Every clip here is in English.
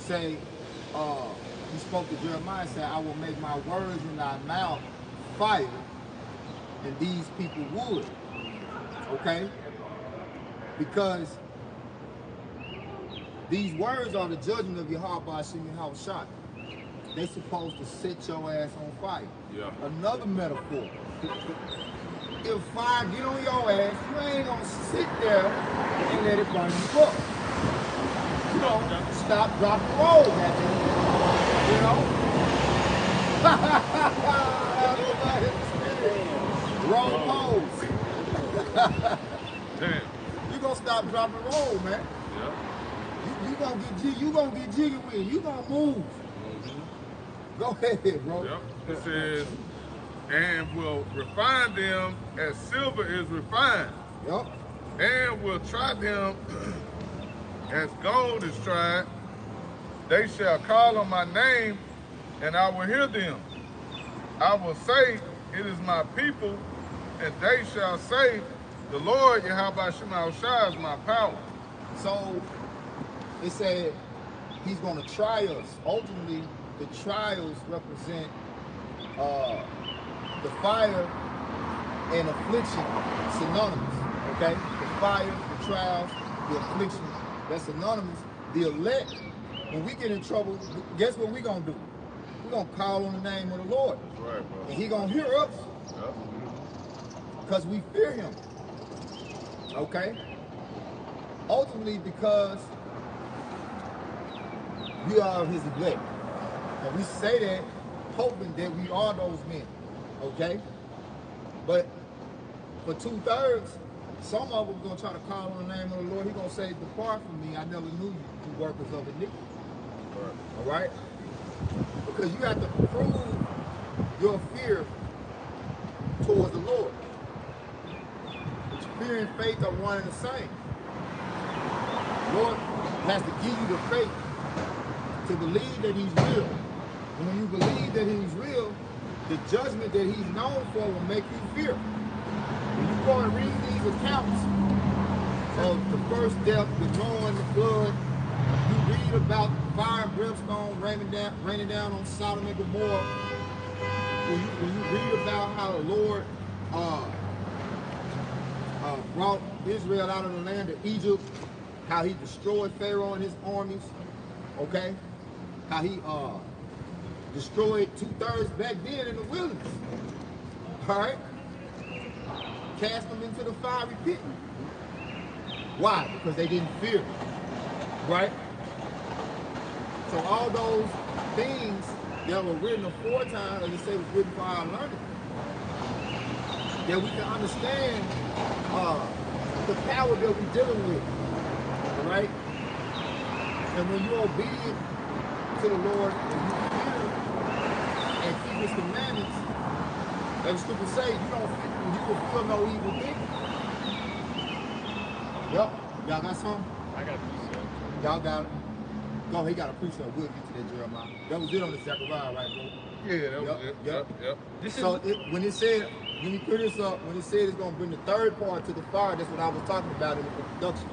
say, he spoke to Jeremiah and said, I will make my words in thy mouth fire, and these people would. Okay? Because these words are the judgment of your heart by Hashem Shot. They're supposed to set your ass on fire. Yeah. Another metaphor. If fire get on your ass, you ain't gonna sit there and let it burn you up. You know, stop, drop, and roll, goddamn. You know? Roll pose. Damn. You gonna stop, drop, and roll, man. Yeah. You gonna get jiggy with it. You gonna move. Go ahead, bro. Yep. It says, and will refine them as silver is refined. Yep. And will try them as gold is tried. They shall call on my name, and I will hear them. I will say, it is my people, and they shall say, the Lord Yahweh Shema Shai is my power. So it said he's going to try us. Ultimately, the trials represent the fire and affliction synonymous. Okay? The fire, the trials, the affliction, that's synonymous. The elect, when we get in trouble, guess what we're going to do? We're going to call on the name of the Lord. That's right, bro. And he's going to hear us. Because we fear him. Okay? Ultimately, because we are his elect. And we say that hoping that we are those men. Okay? But for 2/3, some of them going to try to call on the name of the Lord. He's going to say, depart from me, I never knew you, you workers of iniquity. All right? Because you have to prove your fear towards the Lord. But fear and faith are one and the same. Lord has to give you the faith to believe that he's real. And when you believe that he's real, the judgment that he's known for will make you fear. When you go and read these accounts of the first death, the Noah and the flood, you read about fire and brimstone raining down on Sodom and Gomorrah. When you read about how the Lord brought Israel out of the land of Egypt, how he destroyed Pharaoh and his armies, okay? How he destroyed 2/3 back then in the wilderness, all right? Cast them into the fiery pit. Why? Because they didn't fear, right? So all those things that were written aforetime, as I say, was written for our learning, that we can understand the power that we're dealing with, all right? And when you're obedient to the Lord and you fear and keep his commandments, as the scripture say, you will feel no evil thing. Yep. Y'all got some? I got a piece of it. Y'all got it? Go, he got a precept. We'll get to that, Jeremiah. That was it on the Zechariah, right, bro? Yeah, that was it. Yep. So when it said, when he put this up, when it said it's going to bring the third part to the fire, that's what I was talking about in the introduction.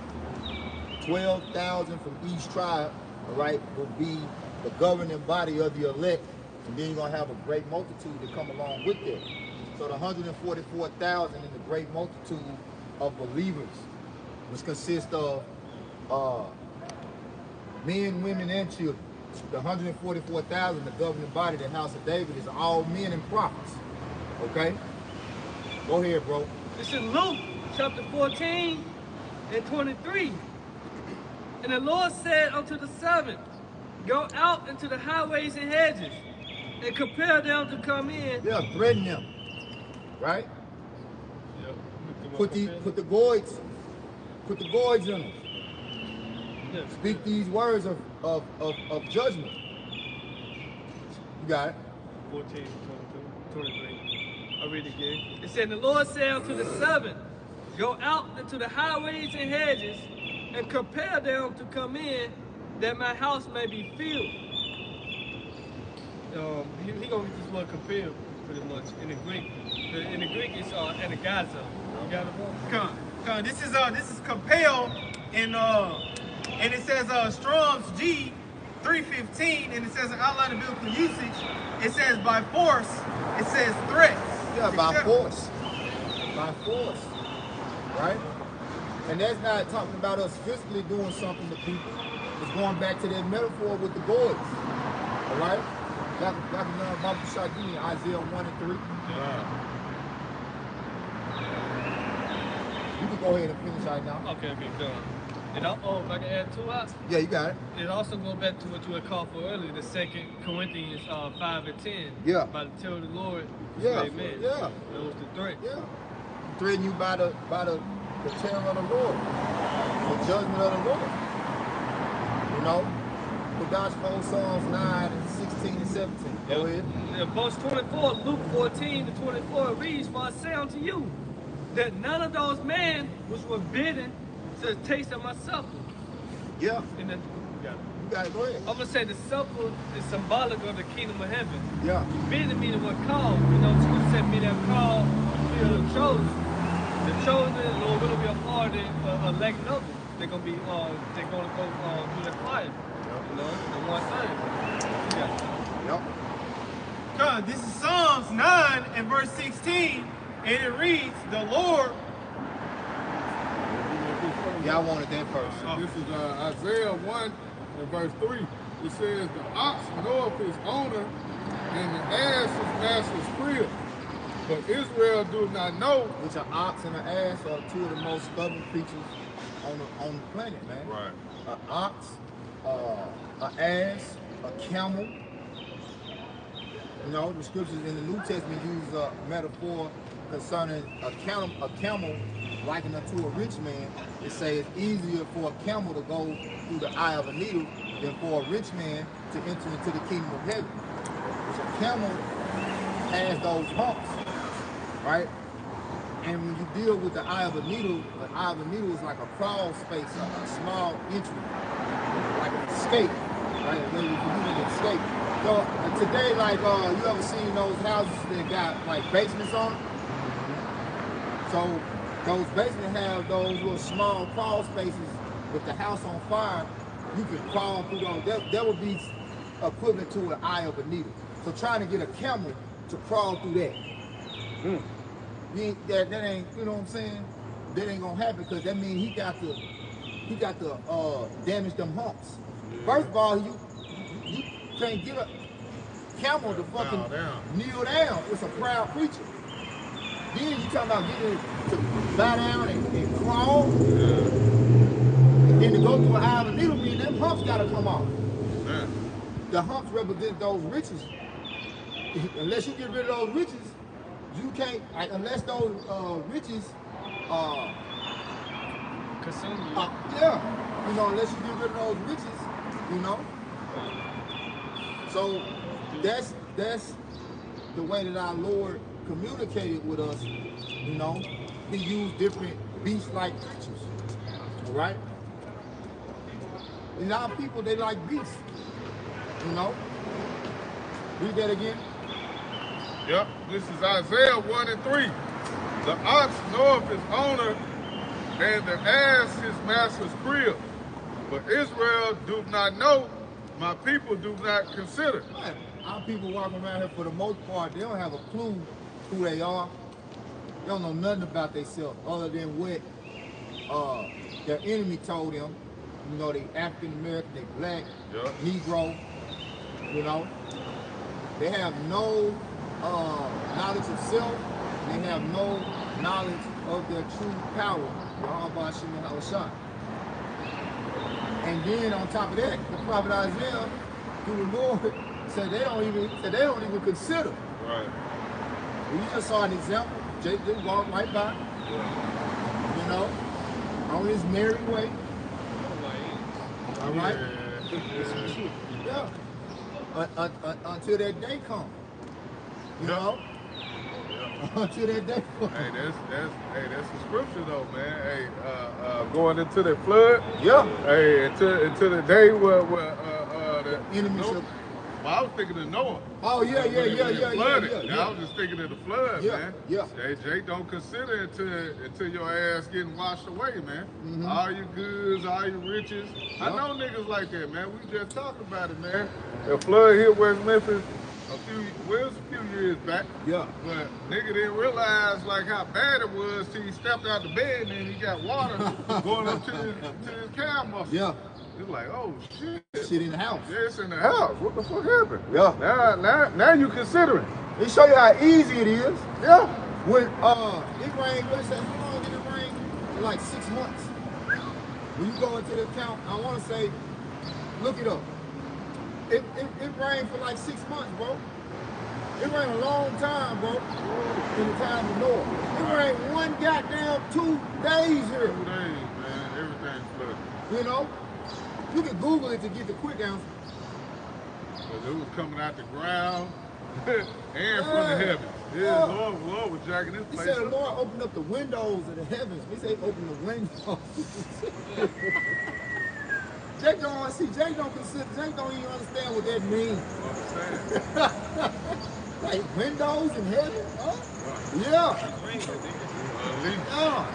12,000 from each tribe, all right, will be the governing body of the elect. And then you're going to have a great multitude to come along with it. So the 144,000 in the great multitude of believers, which consists of men, women, and children. The 144,000, the governing body, the house of David, is all men and prophets. Okay? Go ahead, bro. This is Luke chapter 14 and 23. And the Lord said unto the servant, go out into the highways and hedges, and compel them to come in. Yeah, threaten them. Right? Yep. Put the goids in them. Yeah. Speak these words of judgment. You got it. 14, 22, 23. I'll read it again. It said, the Lord said unto the servant, go out into the highways and hedges, and compel them to come in, that my house may be filled. He gonna get this word compel pretty much in the Greek. In the Greek it's anagazo. You got it, bro? This is compel, and it says Strong's G 3:15, and it says an outline of biblical usage. It says by force. It says threats. Yeah, by etc. force. By force. Right? And that's not talking about us physically doing something to people. It's going back to that metaphor with the boys. All right? Dr. Baba Shagini, Isaiah 1 and 3. You can go ahead and finish right now. Okay, done. And if I can add two out. Yeah, you got it. It also goes back to what you had called for earlier, the 2 Corinthians 5 and 10. Yeah. By the terror of the Lord. Yeah. Amen. Yeah. That was the threat. Yeah. Threaten you by the terror of the Lord. The judgment of the Lord. You know? The gospel, Psalms 9 and 16 and 17. Go ahead. Yeah, verse 24, Luke 14 to 24 reads, for I say unto you, that none of those men which were bidden to taste of my supper. Yeah. And then, You got it. Go ahead. I'm going to say the supper is symbolic of the kingdom of heaven. Yeah. Bidden meaning what called. You know, Jesus said, many have called, few are chosen. The chosen, Lord, will be a part of elect nothing. They're going to be, they're going to go through the fire. You know, the one thing. Yeah. Yep. This is Psalms 9 and verse 16, and it reads, the Lord. Yeah, I wanted that first. This is Isaiah 1 and verse 3. It says, the ox knoweth his owner, and the ass his master's crib. But Israel do not know. Which an ox and an ass are two of the most stubborn creatures on the planet, man. Right. An ox, an ass, a camel. You know, the scriptures in the New Testament use a metaphor concerning a camel likened unto a rich man. It says it's easier for a camel to go through the eye of a needle than for a rich man to enter into the kingdom of heaven. Which a camel has those humps, right? And when you deal with the eye of a needle is like a crawl space, a small entry, like an escape, right? When you can escape. So today, like you ever seen those houses that got like basements on them? So those basements have those little small crawl spaces. With the house on fire, you can crawl through those. That would be equivalent to an eye of a needle. So trying to get a camel to crawl through that. That ain't, you know what I'm saying? That ain't gonna happen because that means he got to damage them humps. First of all, you can't get a camel to fucking kneel down. It's a proud creature. Then you talking about getting it to bow down and crawl. And then to go through an eye of a needle means them humps gotta come off. The humps represent those riches. Unless you get rid of those riches, you can't, like, unless those riches consume you. Yeah, you know, unless you get rid of those riches, you know. So that's the way that our Lord communicated with us, you know. He used different beast-like creatures, all right? And our people, they like beasts, you know. Read that again. Yep, this is Isaiah 1 and 3. The ox knoweth his owner, and the ass his master's crib. But Israel do not know, my people do not consider. Man, our people walking around here, for the most part, they don't have a clue who they are. They don't know nothing about themselves other than what their enemy told them. You know, they African American, they black, Negro, you know. They have no knowledge of self. They have no knowledge of their true power. And then on top of that, the prophet Isaiah, through the Lord, said they don't even consider. Right. Well, you just saw an example. Jake just walked right by. You know, on his merry way. All right. Yeah. Until that day comes. You know? Until that day comes. Hey, that's the scripture though, man. Hey, going into the flood. Yeah. Hey, until the day where the enemy Well, I was thinking of Noah. Oh, yeah. I was just thinking of the flood, Yeah, man. yeah. Jake don't consider it until your ass getting washed away, man. Mm-hmm. All your goods, all your riches. I know niggas like that, man. We just talked about it, man. The flood hit West Memphis a few years back. Yeah. But nigga didn't realize like how bad it was till he stepped out the bed and then he got water going up to his calf muscle. Yeah. It's like, oh shit. Shit in the house. Yeah, it's in the house. What the fuck happened? Yeah. Now you considering. They show you how easy it is. Yeah. When it rained, what it says, how long did it rain? Like 6 months. When you go into the account, I want to say, look it up. It rained for like 6 months, bro. It rained a long time, bro. In the time of Noah. It rained one goddamn 2 days here. 2 days, man. Everything's flooded. You know? You can Google it to get the quick answer. Because it was coming out the ground and from the heavens. Yeah, Lord was jacking this He place. said the Lord opened up the windows of the heavens. He said open the windows. Jake don't consider, Jake don't even understand what that means. Like windows in heaven? Huh? Right. Yeah. Yeah.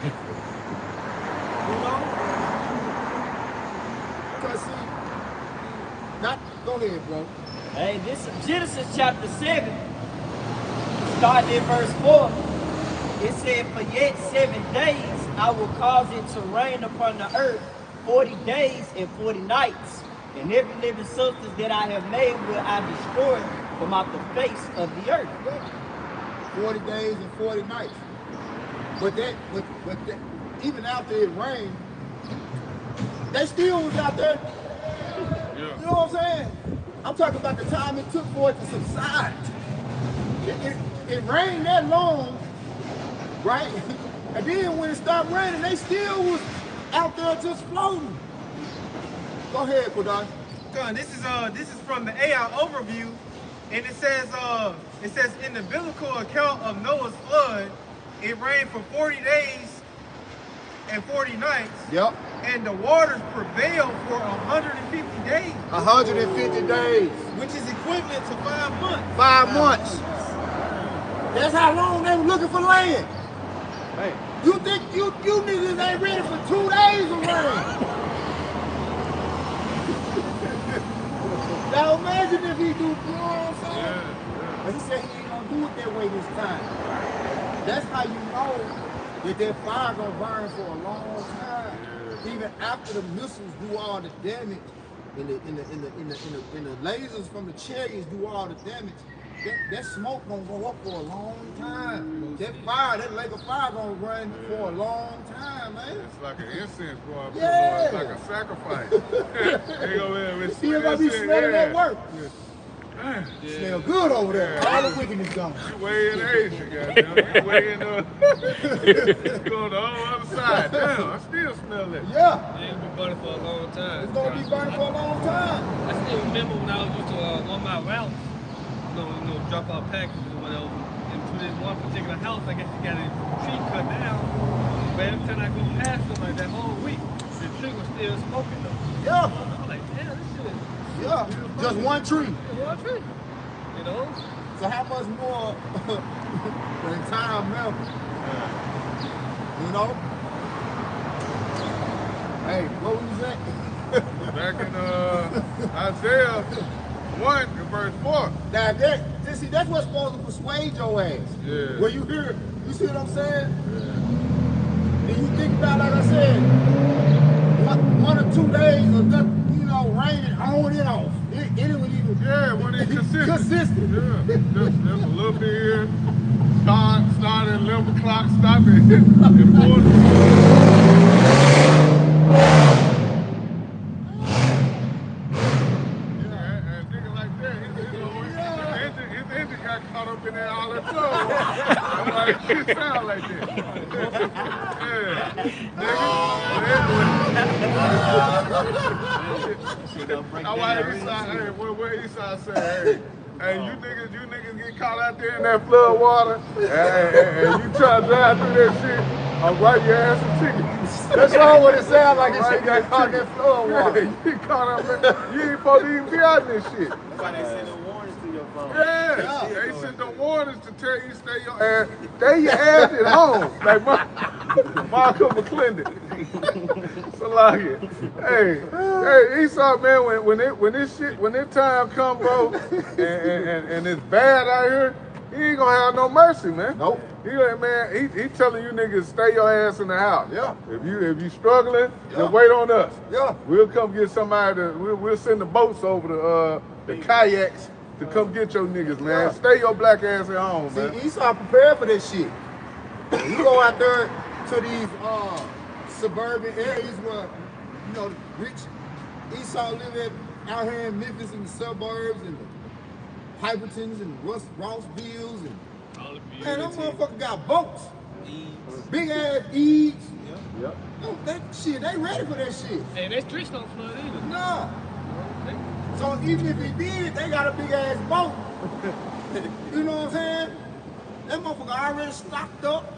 You know? Because see, go ahead, bro. Hey, this is Genesis chapter 7, starting in verse 4. It said, for yet 7 days I will cause it to rain upon the earth 40 days and 40 nights, and every living substance that I have made will I destroy from out the face of the earth. 40 days and 40 nights. But that, even after it rained, they still was out there. Yeah. You know what I'm saying? I'm talking about the time it took for it to subside. It rained that long, right? And then when it stopped raining, they still was out there just floating. Go ahead, Kodai. This is from the AI overview, and it says in the biblical account of Noah's flood, it rained for 40 days and 40 nights. Yep. And the waters prevailed for 150 days. 150 days. Which is equivalent to 5 months. 5 months. That's how long they were looking for land. Hey. You think you niggas ain't ready for 2 days of rain? Now imagine if he do, you know what I'm saying? Yeah. But he said he ain't gonna do it that way this time. That's how you know that fire gonna burn for a long time. Yeah. Even after the missiles do all the damage, and the lasers from the chariots do all the damage, that smoke gonna go up for a long time. That lake of fire gonna run for a long time, man. It's like an incense going up. Yeah. It's like a sacrifice. They go in and See if I be smelling that work. Yeah. Smell good over there. Yeah. All the wickedness gone. You way in Asia, goddamn. You way in going the whole other side. Damn, I still smell that. Yeah. It'll be burning for a long time. It's gonna be burning for a long time. I still remember when I was used to on my routes, you know, drop off packages or whatever. And to this one particular house, I guess you got a tree cut down. But every time I go past them, like that whole week, the tree was still smoking though. Yeah. I'm like, damn, this shit is Yeah. Just one tree. one tree. You know? So how much more the entire Memphis? You know? Hey, what was that? Back in Isaiah 1 and verse 4. Now see, that's what's supposed to persuade your ass. Yeah. When you hear, you see what I'm saying? Yeah. And you think about, like I said, 1 or 2 days of nothing, you know, raining on and off. It would even When it's consistent. consistent. Yeah. Just a little bit here. Start at 11 o'clock, stop at 4. His engine got caught up in there all that flow. I'm like, it sound like that. Where Esau said, hey, you niggas get caught out there in that flood water, and you try to drive through that shit, I'll write your ass a ticket. That's all what it sounds like. This shit got caught in that flood water. Yeah, you caught up. You ain't supposed to even be out in this shit. That's why they send the warnings to your phone. Yeah, they sent the warnings to tell you stay your ass, stay your ass at home. Like Marco McClendon. Salagi. Hey, Esau, man, when this time come, bro, and it's bad out here, he ain't gonna have no mercy, man. Nope. He telling you niggas stay your ass in the house. Yeah. If you struggling, Yeah. then wait on us. Yeah. We'll come get somebody. We'll send the boats over the kayaks to come get your niggas, man. Yeah. Stay your black ass at home, man. See, Esau prepared for this shit. You go out there to these suburban areas where, you know, rich Esau live out here in Memphis in the suburbs and the Pipertons and Rossvilles and man, them motherfuckers got boats. Big ass eads. Yep. That shit, they ready for that shit. And that streets don't flood either. Nah. So even if he did, they got a big ass boat. You know what I'm saying? That motherfucker already stocked up.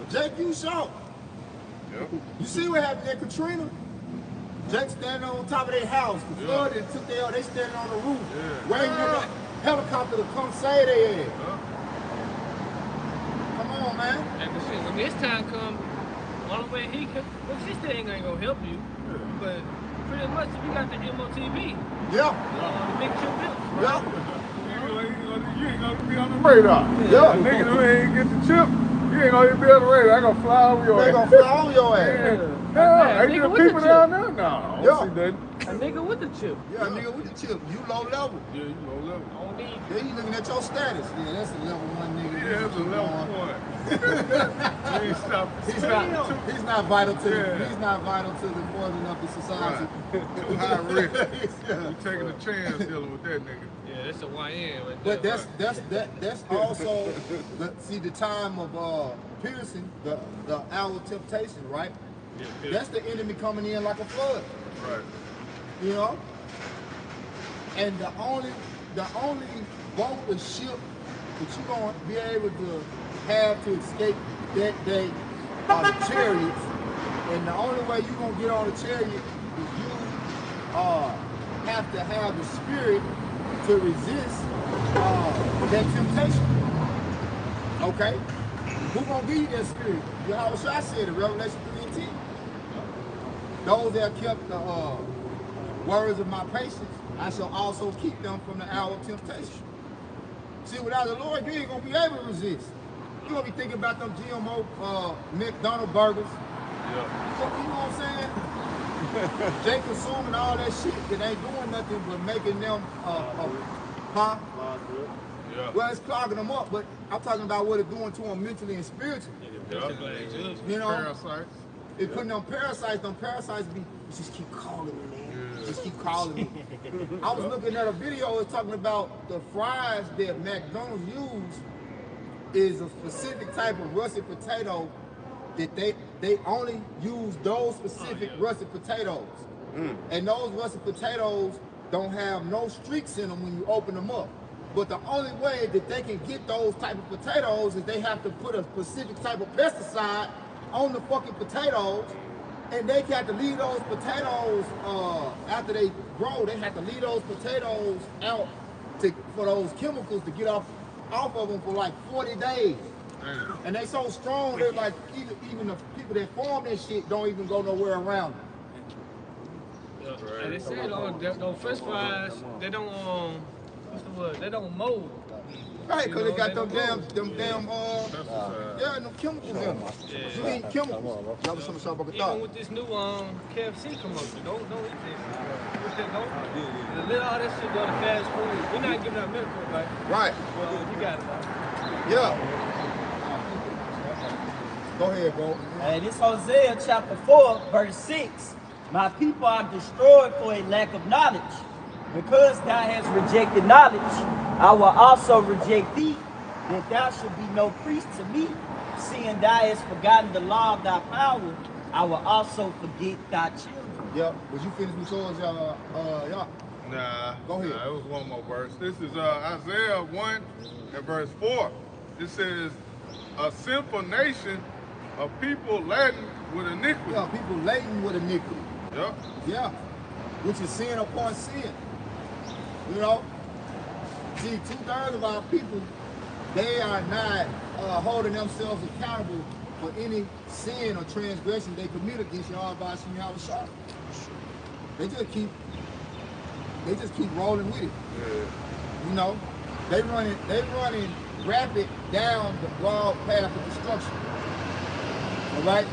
Jake, you short. Yep. You see what happened at Katrina? Jake standing on top of their house. The flood and took their, they standing on the roof, waiting for the helicopter to come save their ass. Come on, man. And the shit, when this time comes, only way he can, well, she still ain't gonna help you, but pretty much if you got the MOTV, Yeah. the big chip bills. Yeah. You ain't gonna be on the radar. Yeah. A nigga who ain't get the chip, you ain't gonna even be on the radar. I gonna fly over your They ass. gonna fly on your ass. Yeah, ain't nigga there with the people chip. down there? No, I don't see nothing. A nigga with the chip. Yeah, nigga with the chip. You low level. Yeah, you low level. Don't need. Yeah, you looking at your status. Yeah, that's a level 1 nigga. Yeah, that's a level 1. You ain't stop. He's not vital to Yeah. he's not vital to the organ of the society. Too high risk. You taking a chance dealing with that nigga. Yeah, that's a YN right But there. that's also the time of piercing, the hour of temptation, right? Yeah. That's the enemy coming in like a flood. Right. You know? And the only boat or ship that you're gonna be able to have to escape that day are the chariots. And the only way you're gonna get on a chariot is you have to have the spirit to resist that temptation. Okay? Who gonna give you that spirit? Yahweh said in Revelation 3:10. Those that kept the words of my patience, I shall also keep them from the hour of temptation. See, without the Lord, you ain't gonna be able to resist. You're gonna be thinking about them GMO McDonald's burgers. Yeah. You know what I'm saying? They consuming all that shit that ain't doing nothing but making them, huh? Yeah. Well, it's clogging them up, but I'm talking about what it's doing to them mentally and spiritually. You know? Parasites. It's putting them parasites be, just keep calling me, man. Just keep calling me. I was looking at a video, it's talking about the fries that McDonald's use is a specific type of russet potato that they only use those specific russet potatoes. And those russet potatoes don't have no streaks in them when you open them up. But the only way that they can get those type of potatoes is they have to put a specific type of pesticide on the fucking potatoes, and they have to leave those potatoes after they grow. They have to leave those potatoes out for those chemicals to get off of them for like 40 days. And they so strong, they're like even the people that farm that shit don't even go nowhere around them. And they said those French fries, they don't what's the word? They don't mold. Right, because they got them damn, yeah, them chemicals in them. You eat chemicals. Even with this new KFC commercial, don't eat this. Don't let all that shit go to fast food. We're not giving out medical advice. Right. Well, you got it. Yeah. Go ahead, bro. And it's Hosea chapter 4, verse 6. My people are destroyed for a lack of knowledge. Because thou hast rejected knowledge, I will also reject thee, that thou should be no priest to me. Seeing thou hast forgotten the law of thy power, I will also forget thy children. Yep. Was you finished with yours, y'all? Nah. Go ahead. Nah, it was one more verse. This is Isaiah 1 and verse 4. It says, a sinful nation A people laden with iniquity. Yeah, people laden with iniquity. Yep. Yeah, which is sin upon sin. You know, see, 2/3 of our people, they are not holding themselves accountable for any sin or transgression they commit against Yahweh Shah. They just keep rolling with it. Yeah. You know, they running rapid down the broad path of destruction. All right,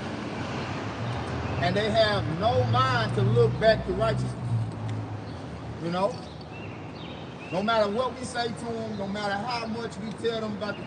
and they have no mind to look back to righteousness. You know, no matter what we say to them, no matter how much we tell them about the